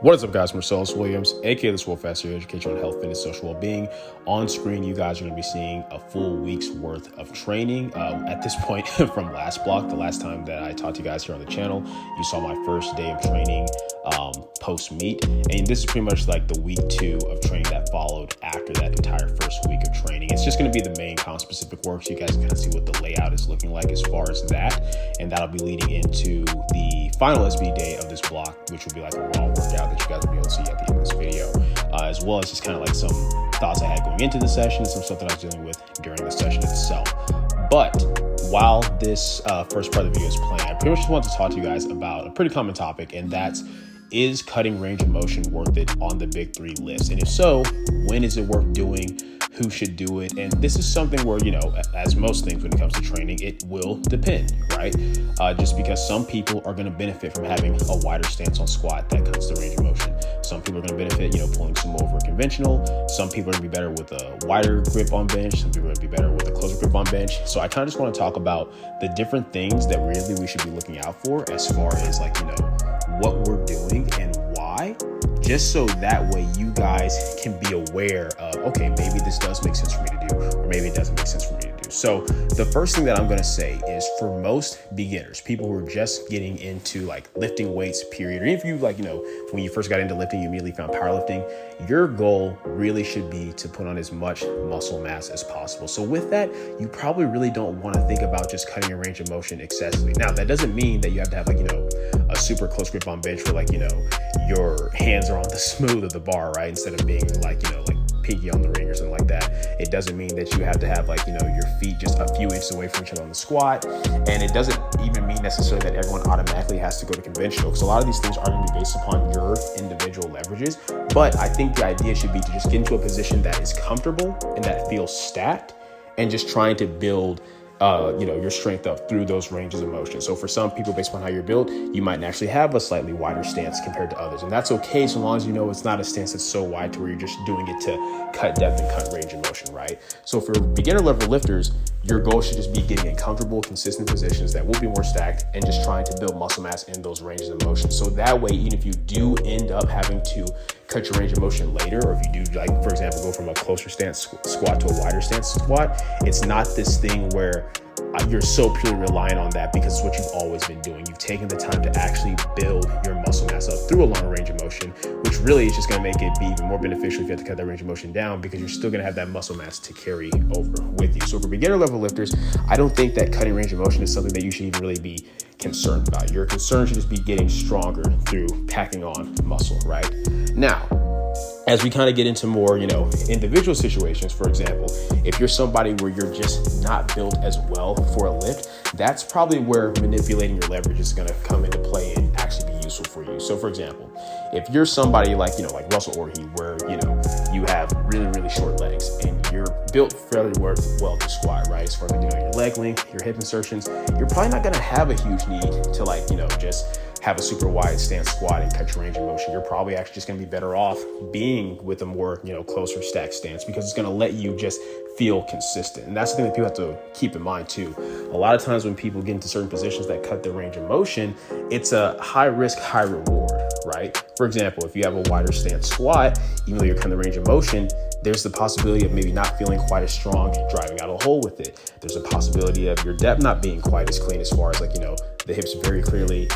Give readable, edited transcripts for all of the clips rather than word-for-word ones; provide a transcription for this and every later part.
What is up, guys? Marcellus Williams, aka TheSwolefessor, education on health, fitness, social well-being. On screen, you guys are going to be seeing a full week's worth of training. At this point, from last block, the last time that I talked to you guys here on the channel, you saw my first day of training post-meet. And this is pretty much like the week 2 of training that followed after that entire first week of training. It's just going to be the main comp-specific work, so you guys can kind of see what the layout is looking like as far as that. And that'll be leading into the final SB day of this block, which will be like a raw workout that you guys will be able to see at the end of this video, as well as just kind of like some thoughts I had going into the session and some stuff that I was dealing with during the session itself. But while this first part of the video is playing, I pretty much just want to talk to you guys about a pretty common topic, and that's, is cutting range of motion worth it on the big 3 lifts? And if so, when is it worth doing? Who should do it? And this is something where, you know, as most things when it comes to training, it will depend, right? Just because some people are going to benefit from having a wider stance on squat that cuts the range of motion. Some people are going to benefit, you know, pulling sumo over conventional. Some people are going to be better with a wider grip on bench. Some people are going to be better with a closer grip on bench. So I kind of just want to talk about the different things that really we should be looking out for as far as, like, you know, what we're doing and why, just so that way you guys can be aware of, okay, maybe this does make sense for me to do, or maybe it doesn't make sense for me to do. So the first thing that I'm going to say is, for most beginners, people who are just getting into like lifting weights, period, or if you, like, you know, when you first got into lifting, you immediately found powerlifting, your goal really should be to put on as much muscle mass as possible. So with that, you probably really don't want to think about just cutting your range of motion excessively. Now, that doesn't mean that you have to have, like, you know, a super close grip on bench where, like, you know, your hands are on the smooth of the bar, right? Instead of being like, you know, like pinky on the ring or something like that. It doesn't mean that you have to have, like, you know, your feet just a few inches away from each other on the squat. And it doesn't even mean necessarily that everyone automatically has to go to conventional, because a lot of these things are going to be based upon your individual leverages. But I think the idea should be to just get into a position that is comfortable and that feels stacked, and just trying to build you know, your strength up through those ranges of motion. So for some people, based on how you're built, you might naturally have a slightly wider stance compared to others. And that's okay, so long as you know it's not a stance that's so wide to where you're just doing it to cut depth and cut range of motion, right? So for beginner level lifters, your goal should just be getting in comfortable, consistent positions that will be more stacked, and just trying to build muscle mass in those ranges of motion. So that way, even if you do end up having to cut your range of motion later, or if you do, like, for example, go from a closer stance squat to a wider stance squat, it's not this thing where you're so purely reliant on that because it's what you've always been doing. You've taken the time to actually build your muscle mass up through a long range of motion, which really is just going to make it be even more beneficial if you have to cut that range of motion down, because you're still going to have that muscle mass to carry over with you. So for beginner level lifters, I don't think that cutting range of motion is something that you should even really be concerned about. Your concern should just be getting stronger through packing on muscle, right? Now, as we kind of get into more, you know, individual situations, for example, if you're somebody where you're just not built as well for a lift, that's probably where manipulating your leverage is going to come into play and actually be useful for you. So for example, if you're somebody like, you know, like Russell Orhe, where, you know, you have really, really short legs and you're built fairly well to squat, right? As far as, like, you know, your leg length, your hip insertions, you're probably not going to have a huge need to, like, you know, just have a super wide stance squat and cut your range of motion. You're probably actually just going to be better off being with a more, you know, closer stacked stance, because it's going to let you just feel consistent. And that's the thing that people have to keep in mind too. A lot of times when people get into certain positions that cut their range of motion, it's a high risk, high reward, right? For example, if you have a wider stance squat, even though you're cutting the range of motion, there's the possibility of maybe not feeling quite as strong driving out of the hole with it. There's a possibility of your depth not being quite as clean, as far as, like, you know, the hips very clearly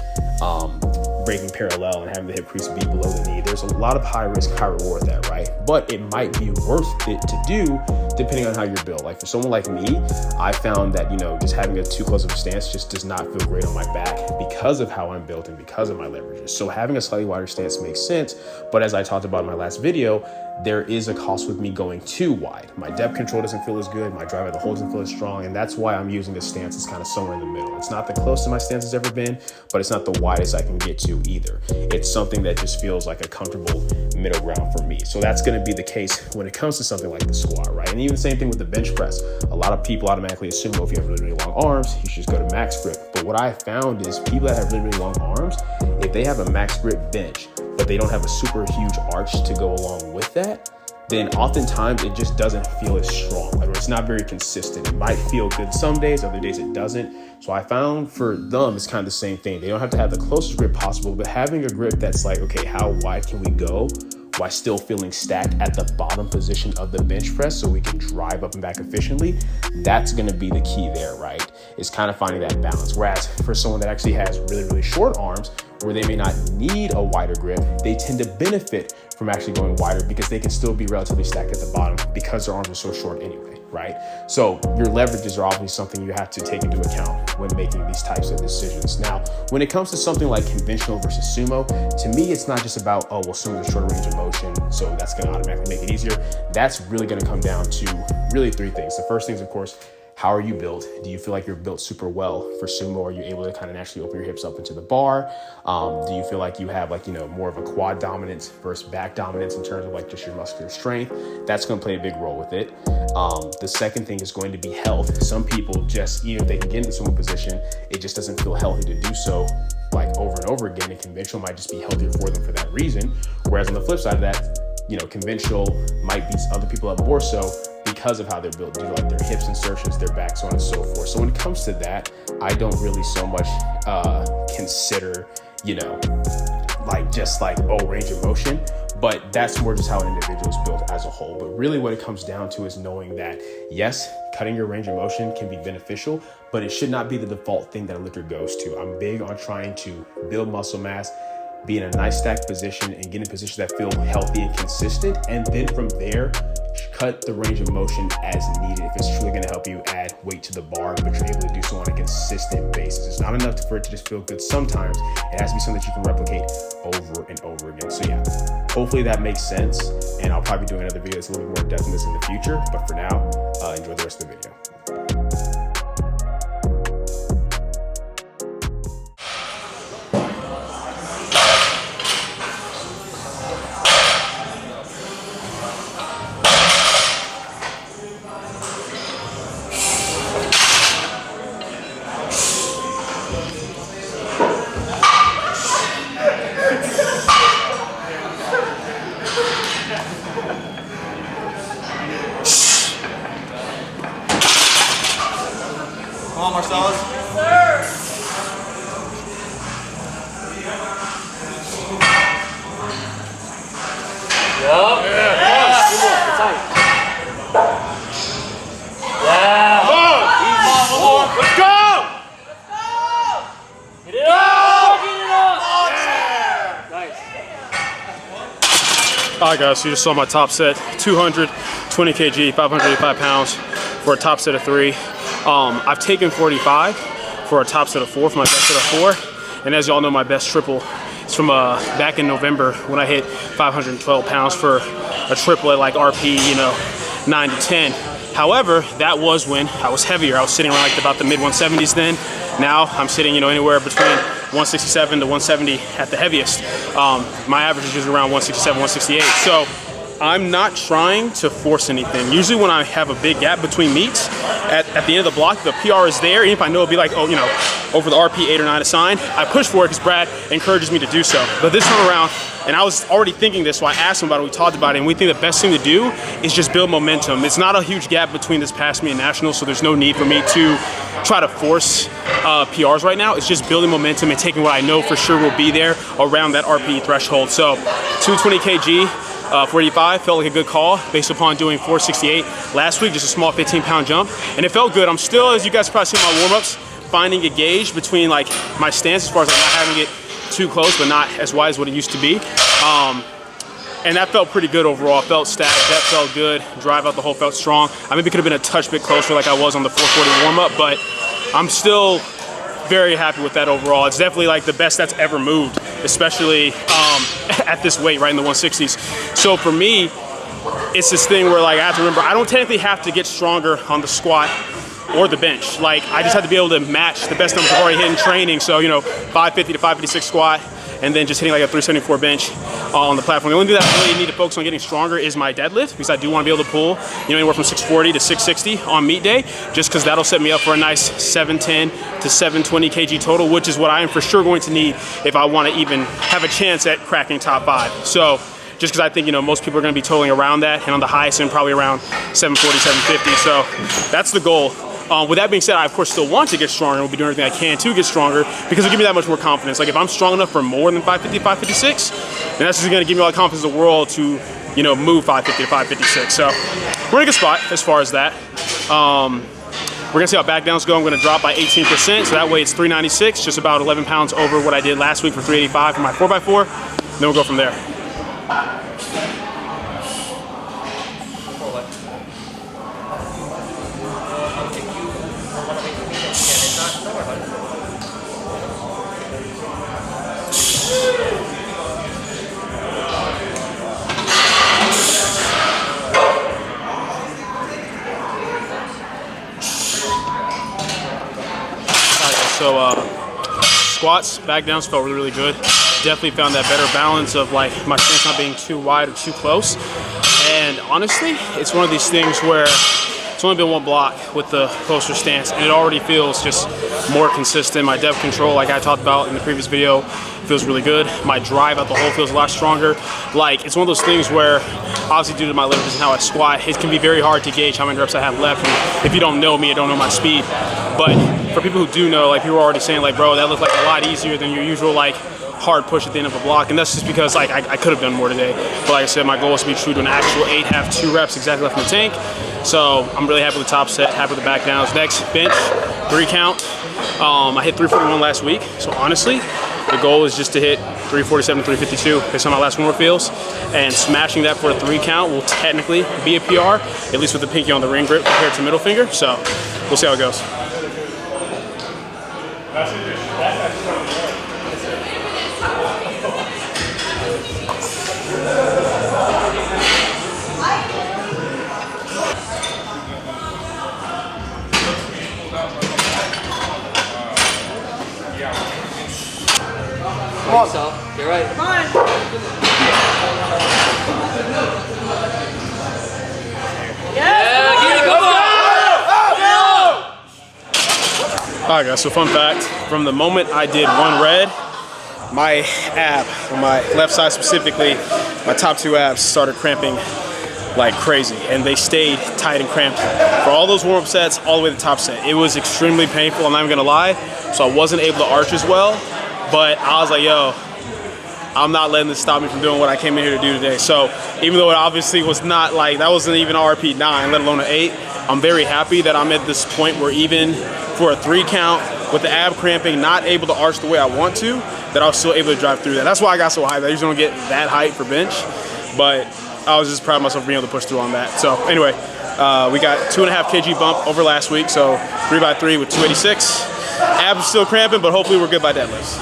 breaking parallel and having the hip crease be below the knee. There's a lot of high risk, high reward with that, right? But it might be worth it to do depending on how you're built. Like for someone like me, I found that, you know, just having a too close of a stance just does not feel great on my back because of how I'm built and because of my leverages. So having a slightly wider stance makes sense. But as I talked about in my last video, there is a cost with me going too wide. My depth control doesn't feel as good. My drive at the hole doesn't feel as strong. And that's why I'm using a stance that's kind of somewhere in the middle. It's not the closest my stance has ever been, but it's not the widest I can get to either. It's something that just feels like a comfortable middle ground for me. So that's going to be the case when it comes to something like the squat, right? And even the same thing with the bench press. A lot of people automatically assume, well, if you have really, really long arms, you should just go to max grip. But what I found is people that have really, really long arms, if they have a max grip bench, but they don't have a super huge arch to go along with that, then oftentimes it just doesn't feel as strong. Like, it's not very consistent. It might feel good some days, other days it doesn't. So I found for them, it's kind of the same thing. They don't have to have the closest grip possible, but having a grip that's like, okay, how wide can we go while still feeling stacked at the bottom position of the bench press so we can drive up and back efficiently? That's gonna be the key there, right? Is kind of finding that balance. Whereas for someone that actually has really, really short arms, where they may not need a wider grip, they tend to benefit from actually going wider because they can still be relatively stacked at the bottom because their arms are so short anyway, right? So your leverages are obviously something you have to take into account when making these types of decisions. Now, when it comes to something like conventional versus sumo, to me, it's not just about, oh, well, sumo is a shorter range of motion, so that's gonna automatically make it easier. That's really gonna come down to really three things. The first thing is, of course, how are you built? Do you feel like you're built super well for sumo? Are you able to kind of naturally open your hips up into the bar? Do you feel like you have more of a quad dominance versus back dominance in terms of like just your muscular strength? That's going to play a big role with it. The second thing is going to be health. Some people just, even if they can get into sumo position, it just doesn't feel healthy to do so like over and over again. And conventional might just be healthier for them for that reason. Whereas on the flip side of that, conventional might beat other people up more so because of how they're built, due to like their hips insertions, their back, so on and so forth. So when it comes to that, I don't really so much consider, range of motion, but that's more just how an individual is built as a whole. But really what it comes down to is knowing that, yes, cutting your range of motion can be beneficial, but it should not be the default thing that a lifter goes to. I'm big on trying to build muscle mass, be in a nice stacked position and get in positions that feel healthy and consistent. And then from there, cut the range of motion as needed if it's truly going to help you add weight to the bar, but you're able to do so on a consistent basis. It's not enough for it to just feel good sometimes. It has to be something that you can replicate over and over again. So yeah, hopefully that makes sense. And I'll probably be doing another video that's a little bit more depth in this in the future. But for now, enjoy the rest of the video. Come on, Marcellus. Yes, sir. Yup. Yeah. Yeah. Tight. Yeah. Come on. Easy. One more. Let's go. Let's go. Get it up. Get it up. Yeah. Nice. All right, guys, so you just saw my top set, 220 kg, 585 pounds for a top set of 3. I've taken 45 for a top set of 4 for my best set of 4. And as y'all know, my best triple is from back in November when I hit 512 pounds for a triple at like RP, 9 to 10. However, that was when I was heavier. I was sitting around like about the mid 170s then. Now I'm sitting, anywhere between 167 to 170 at the heaviest. My average is usually around 167, 168. So I'm not trying to force anything. Usually when I have a big gap between meets, at the end of the block, the PR is there. Even if I know it'll be like, over the RP 8 or 9 assigned, I push for it because Brad encourages me to do so. But this time around, and I was already thinking this, so I asked him about it, we talked about it, and we think the best thing to do is just build momentum. It's not a huge gap between this past meet and nationals, so there's no need for me to try to force PRs right now. It's just building momentum and taking what I know for sure will be there around that RP threshold. So 220 kg, 485 felt like a good call based upon doing 468 last week, just a small 15-pound jump, and it felt good. I'm still, as you guys probably see in my warm-ups, finding a gauge between like my stance as far as like not having it too close but not as wide as what it used to be, and that felt pretty good overall. It felt stacked, that felt good, drive out the hole felt strong. I maybe could have been a touch bit closer like I was on the 440 warm-up, but I'm still very happy with that overall. It's definitely like the best that's ever moved, especially at this weight, right in the 160s. So for me, it's this thing where like I have to remember, I don't technically have to get stronger on the squat or the bench. Like I just have to be able to match the best numbers I've already hit in training. So 550 to 556 squat, and then just hitting like a 374 bench on the platform. The only thing that I really need to focus on getting stronger is my deadlift, because I do want to be able to pull anywhere from 640 to 660 on meet day, just because that'll set me up for a nice 710 to 720 kg total, which is what I am for sure going to need if I want to even have a chance at cracking top 5. So just because I think, you know, most people are going to be totaling around that, and on the highest end, probably around 740, 750. So that's the goal. With that being said, I of course still want to get stronger and will be doing everything I can to get stronger because it'll give me that much more confidence. Like if I'm strong enough for more than 550, 556, then that's just going to give me all the confidence in the world to, you know, move 550 to 556. So we're in a good spot as far as that. We're gonna see how back downs go. I'm gonna drop by 18%, so that way it's 396, just about 11 pounds over what I did last week for 385 for my 4x4. Then we'll go from there. So squats, back downs felt really, really good. Definitely found that better balance of like my stance not being too wide or too close. And honestly, it's one of these things where it's only been one block with the closer stance and it already feels just more consistent. My depth control, like I talked about in the previous video, feels really good. My drive out the hole feels a lot stronger. Like it's one of those things where obviously due to my leverages and how I squat, it can be very hard to gauge how many reps I have left. And if you don't know me, you don't know my speed. But for people who do know, like people are already saying like, bro, that looked like a lot easier than your usual like hard push at the end of a block. And that's just because like I could have done more today. But like I said, my goal is to be true to an actual 8, have 2 reps exactly left in the tank. So I'm really happy with the top set, happy with the back downs. Next, bench, 3 count. I hit 341 last week. So honestly, the goal is just to hit 347, 352 based on my last warm-up feels. And smashing that for a 3 count will technically be a PR, at least with the pinky on the ring grip compared to middle finger. So we'll see how it goes. Yourself. You're right. Come on. Yeah, Giddy, come on. Alright guys, so fun fact, from the moment I did 1 red, my ab, on my left side specifically, my top 2 abs started cramping like crazy, and they stayed tight and cramped for all those warm-up sets, all the way to the top set. It was extremely painful, I'm not even gonna lie, so I wasn't able to arch as well, but I was like, yo, I'm not letting this stop me from doing what I came in here to do today. So even though it obviously was not like, that wasn't even RP 9, let alone an 8, I'm very happy that I'm at this point where even for a 3 count with the ab cramping, not able to arch the way I want to, that I was still able to drive through that. That's why I got so hyped. I usually don't get that hype for bench, but I was just proud of myself for being able to push through on that. So anyway, we got 2.5 kg bump over last week, so 3x3 with 286. Abs are still cramping, but hopefully we're good by deadlifts.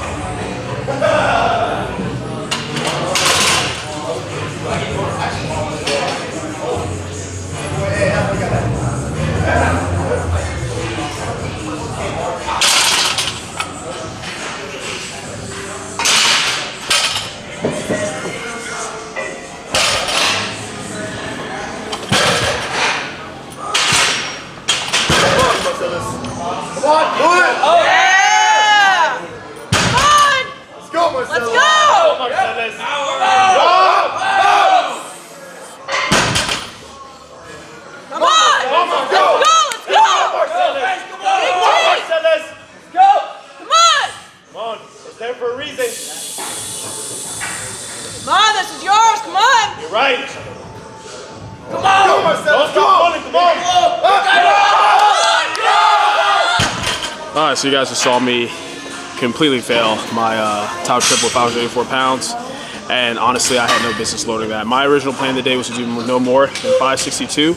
Alright, so you guys just saw me completely fail my top triple with 584 pounds, and honestly I had no business loading that. My original plan today was to do no more than 562,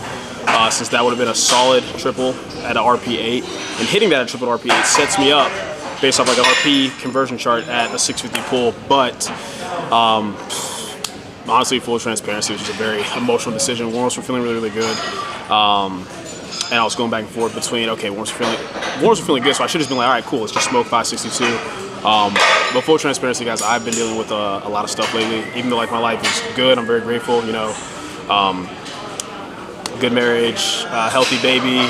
since that would have been a solid triple at an RP8, and hitting that at triple RP8 sets me up based off like an RP conversion chart at a 650 pull. But honestly, full transparency, it was just a very emotional decision. Warm-ups were feeling really, really good. And I was going back and forth between, okay, warm-ups were feeling good, so I should have just been like, all right, cool, let's just smoke 562. But full transparency, guys, I've been dealing with a lot of stuff lately. Even though like my life is good, I'm very grateful, you know. Good marriage, healthy baby,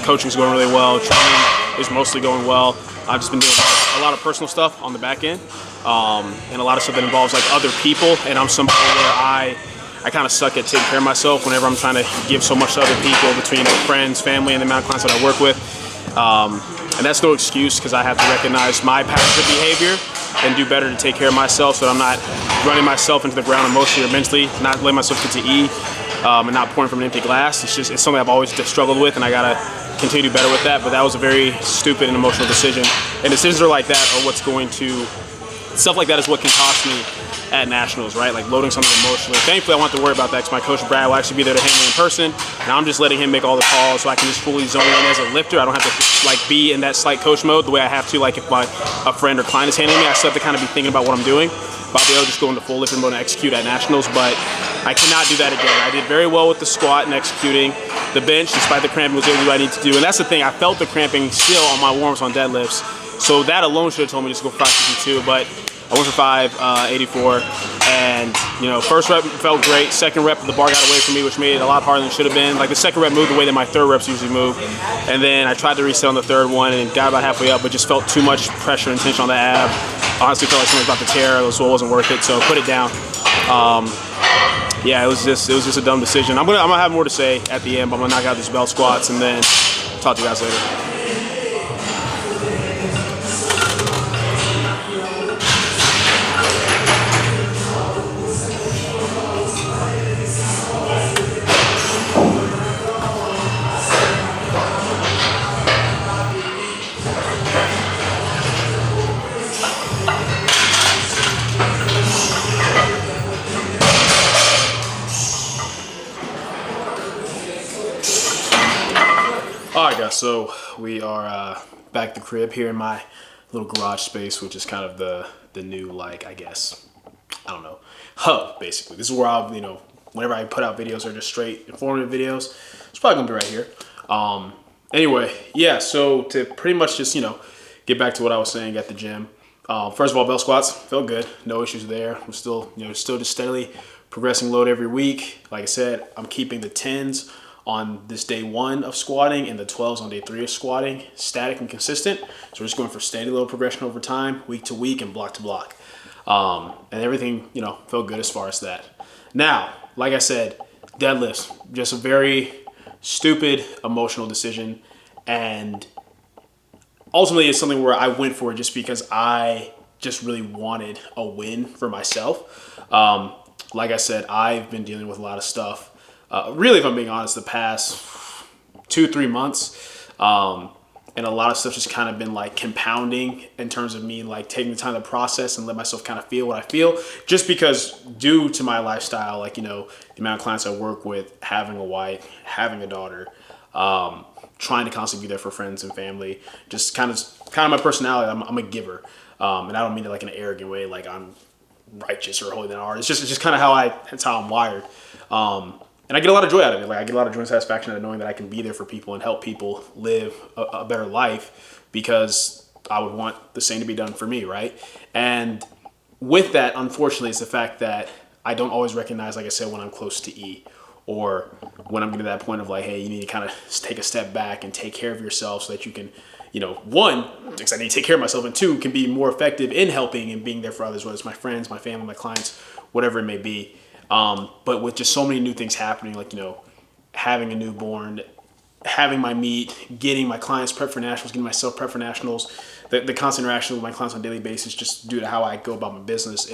coaching's going really well. Training is mostly going well. I've just been doing a lot of personal stuff on the back end, and a lot of stuff that involves like other people. And I'm somebody where I kind of suck at taking care of myself whenever I'm trying to give so much to other people between friends, family, and the amount of clients that I work with. And that's no excuse, because I have to recognize my patterns of behavior and do better to take care of myself so that I'm not running myself into the ground emotionally or mentally, not letting myself get to E, and not pouring from an empty glass. It's something I've always struggled with, and I gotta continue to do better with that. But that was a very stupid and emotional decision. And decisions are like that are what's going to, stuff like that is what can cost me at nationals, right? Like loading something emotionally. Thankfully, I won't have to worry about that because my coach Brad will actually be there to handle it in person. Now I'm just letting him make all the calls so I can just fully zone in as a lifter. I don't have to like be in that slight coach mode the way I have to, like if a friend or client is handling me. I still have to kind of be thinking about what I'm doing. But I'll be able to just go into full lifting mode and execute at nationals. But I cannot do that again. I did very well with the squat and executing. The bench, despite the cramping, was able to do what I need to do. And that's the thing, I felt the cramping still on my warm-ups on deadlifts. So that alone should have told me just to go for 562, but I went for 584, and first rep felt great. Second rep, the bar got away from me, which made it a lot harder than it should have been. Like the second rep moved the way that my third reps usually move, and then I tried to reset on the third one and got about halfway up, but just felt too much pressure and tension on the ab. Honestly, felt like something was about to tear, so it wasn't worth it. So put it down. Yeah, it was just a dumb decision. I'm gonna have more to say at the end, but I'm gonna knock out these belt squats and then talk to you guys later. Alright guys, so we are back at the crib here in my little garage space, which is kind of the new, like, I guess, I don't know, hub, basically. This is where I'll, whenever I put out videos or just straight informative videos, it's probably gonna be right here. Anyway, yeah, so to pretty much just, get back to what I was saying at the gym. First of all, belt squats felt good, no issues there. I'm still, still just steadily progressing load every week. Like I said, I'm keeping the 10s on this day 1 of squatting and the 12s on day 3 of squatting, static and consistent. So we're just going for steady load progression over time, week to week and block to block. And everything, felt good as far as that. Now, like I said, deadlifts, just a very stupid emotional decision. And ultimately it's something where I went for it just because I just really wanted a win for myself. Like I said, I've been dealing with a lot of stuff. Really, if I'm being honest, the past 2-3 months, and a lot of stuff just kind of been like compounding in terms of me like taking the time to process and let myself kind of feel what I feel, just because due to my lifestyle, like, the amount of clients I work with, having a wife, having a daughter, trying to constantly be there for friends and family, just kind of my personality. I'm a giver, and I don't mean it like in an arrogant way, like I'm righteous or holy than art. It's just kind of that's how I'm wired. And I get a lot of joy out of it. Like I get a lot of joy and satisfaction out of knowing that I can be there for people and help people live a better life, because I would want the same to be done for me, right? And with that, unfortunately, it's the fact that I don't always recognize, like I said, when I'm close to E, or when I'm getting to that point of like, hey, you need to kind of take a step back and take care of yourself so that you can, one, because I need to take care of myself, and two, can be more effective in helping and being there for others, whether it's my friends, my family, my clients, whatever it may be. But with just so many new things happening, like, having a newborn, having my meet, getting my clients prepped for nationals, getting myself prepped for nationals, the constant interaction with my clients on a daily basis, just due to how I go about my business,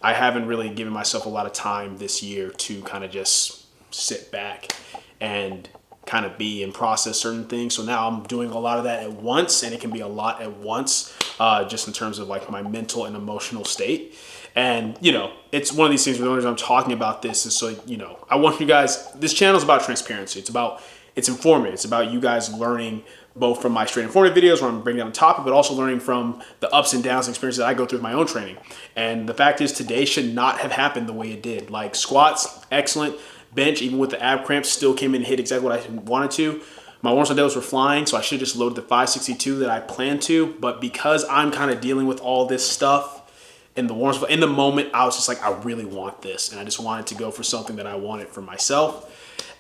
I haven't really given myself a lot of time this year to kind of just sit back and kind of be and process certain things. So now I'm doing a lot of that at once, and it can be a lot at once, just in terms of like my mental and emotional state. And, it's one of these things where the only reason I'm talking about this is so, I want you guys, this channel is about transparency. It's informative. It's about you guys learning both from my straight informative videos where I'm bringing down the topic, but also learning from the ups and downs and experiences that I go through with my own training. And the fact is, today should not have happened the way it did. Like squats, excellent. Bench, even with the ab cramps, still came in and hit exactly what I wanted to. My warm-ups and deadlifts were flying, so I should have just loaded the 562 that I planned to. But because I'm kind of dealing with all this stuff, in the moment, I was just like, I really want this. And I just wanted to go for something that I wanted for myself.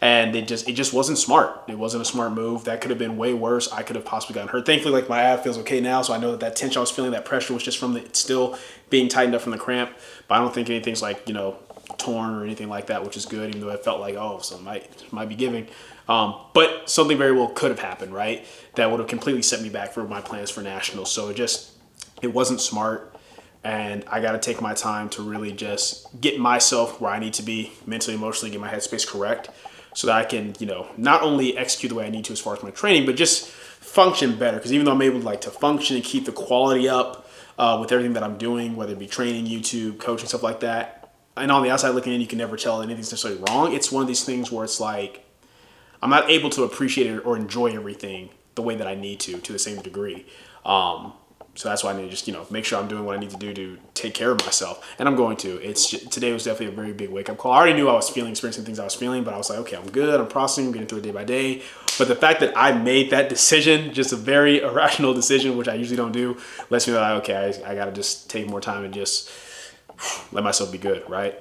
And it just wasn't smart. It wasn't a smart move. That could have been way worse. I could have possibly gotten hurt. Thankfully, like, my ab feels okay now, so I know that tension I was feeling, that pressure was just from the still being tightened up from the cramp. But I don't think anything's like, you know, torn or anything like that, which is good, even though it felt like, oh, so might be giving. But something very well could have happened, right? That would have completely set me back for my plans for nationals. So it wasn't smart. And I got to take my time to really just get myself where I need to be mentally, emotionally, get my headspace correct, so that I can, you know, not only execute the way I need to as far as my training, but just function better. Because even though I'm able to, like, to function and keep the quality up with everything that I'm doing, whether it be training, YouTube, coaching, stuff like that, and on the outside looking in, you can never tell anything's necessarily wrong. It's one of these things where it's like I'm not able to appreciate it or enjoy everything the way that I need to the same degree. So that's why I need to just, you know, make sure I'm doing what I need to do to take care of myself. And I'm going to. Today was definitely a very big wake-up call. I already knew I was experiencing things I was feeling, but I was like, okay, I'm good. I'm processing. I'm getting through it day by day. But the fact that I made that decision, just a very irrational decision, which I usually don't do, lets me know that, okay, I got to just take more time and just let myself be good, right?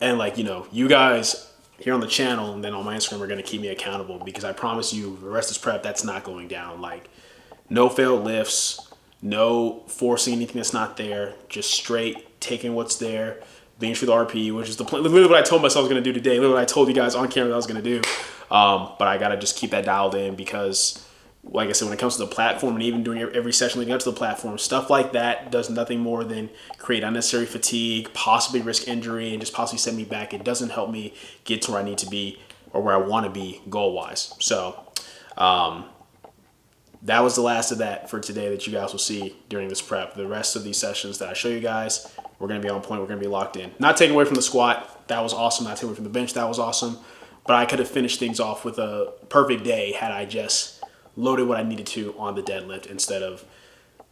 And, like, you know, you guys here on the channel and then on my Instagram are going to keep me accountable, because I promise you the rest of this prep, that's not going down. Like, no failed lifts, no forcing anything that's not there, just straight taking what's there, being through the RP, which is the plan. Literally what I told myself I was going to do today. Literally what I told you guys on camera that I was going to do. But I got to just keep that dialed in, because, like I said, when it comes to the platform and even doing every session leading up to the platform, stuff like that does nothing more than create unnecessary fatigue, possibly risk injury, and just possibly set me back. It doesn't help me get to where I need to be or where I want to be goal-wise. So, that was the last of that for today that you guys will see during this prep. The rest of these sessions that I show you guys, we're going to be on point. We're going to be locked in. Not taking away from the squat. That was awesome. Not taking away from the bench. That was awesome. But I could have finished things off with a perfect day had I just loaded what I needed to on the deadlift instead of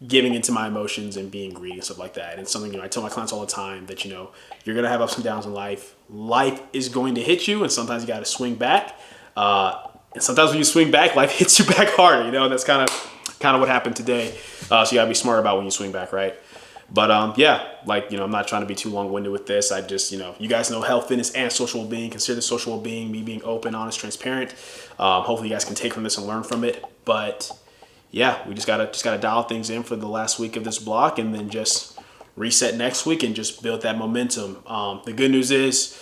giving into my emotions and being greedy and stuff like that. And it's something, you know, I tell my clients all the time that, you know, you're going to have ups and downs in life. Life is going to hit you, and sometimes you got to swing back. And sometimes when you swing back, life hits you back harder, you know, and that's kind of what happened today. So you gotta be smart about when you swing back, right? But yeah, like, you know, I'm not trying to be too long-winded with this. I just, you know, you guys know health, fitness, and social well-being. Consider social well-being, me being open, honest, transparent. Hopefully you guys can take from this and learn from it. But yeah, we just gotta dial things in for the last week of this block, and then just reset next week and just build that momentum. The good news is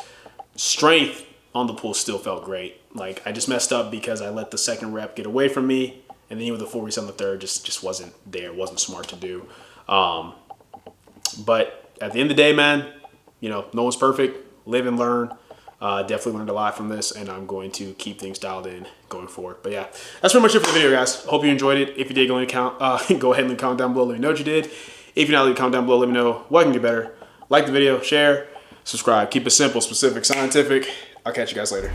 strength on the pull still felt great. Like, I just messed up because I let the second rep get away from me, and then even the full reset on the third just wasn't there. It wasn't smart to do. But at the end of the day, man, you know, no one's perfect. Live and learn. Definitely learned a lot from this, and I'm going to keep things dialed in going forward. But yeah, that's pretty much it for the video, guys. Hope you enjoyed it. If you did, go ahead and leave a comment down below. Let me know what you did. If you're not, leave a comment down below. Let me know what I can get better. Like the video, share, subscribe. Keep it simple, specific, scientific. I'll catch you guys later.